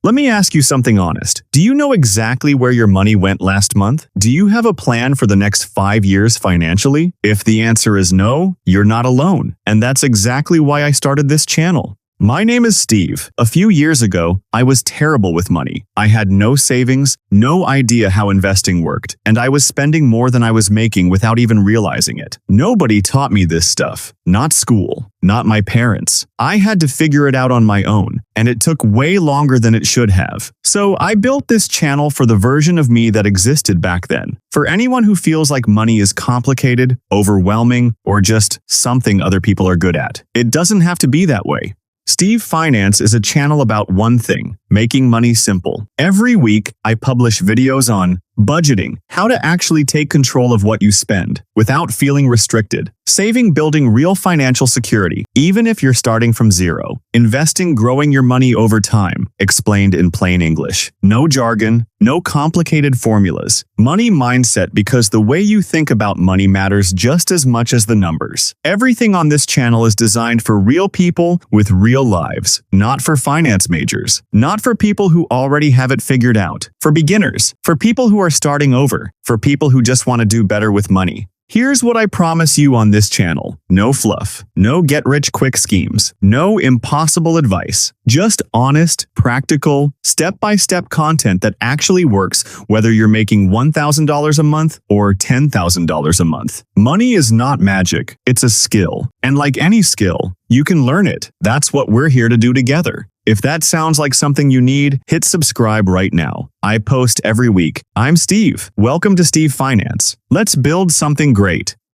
Let me ask you something honest. Do you know exactly where your money went last month? Do you have a plan for the next 5 years financially? If the answer is no, you're not alone. And that's exactly why I started this channel. My name is Steve. A few years ago, I was terrible with money. I had no savings, no idea how investing worked, and I was spending more than I was making without even realizing it. Nobody taught me this stuff. Not school, not my parents. I had to figure it out on my own, and it took way longer than it should have. So I built this channel for the version of me that existed back then. For anyone who feels like money is complicated, overwhelming, or just something other people are good at. It doesn't have to be that way. Steve Finance is a channel about one thing: making money simple. Every week, I publish videos on budgeting, how to actually take control of what you spend without feeling restricted, saving, building real financial security, even if you're starting from zero, investing, growing your money over time, explained in plain English. No jargon, no complicated formulas. Money mindset, because the way you think about money matters just as much as the numbers. Everything on this channel is designed for real people with real lives, not for finance majors, not for people who already have it figured out, for beginners, for people who are starting over, for people who just want to do better with money. Here's what I promise you on this channel. No fluff, no get-rich-quick schemes, no impossible advice. Just honest, practical, step-by-step content that actually works, whether you're making $1,000 a month or $10,000 a month. Money is not magic, it's a skill. And like any skill, you can learn it. That's what we're here to do together. If that sounds like something you need, hit subscribe right now. I post every week. I'm Steve. Welcome to Steve Finance. Let's build something great.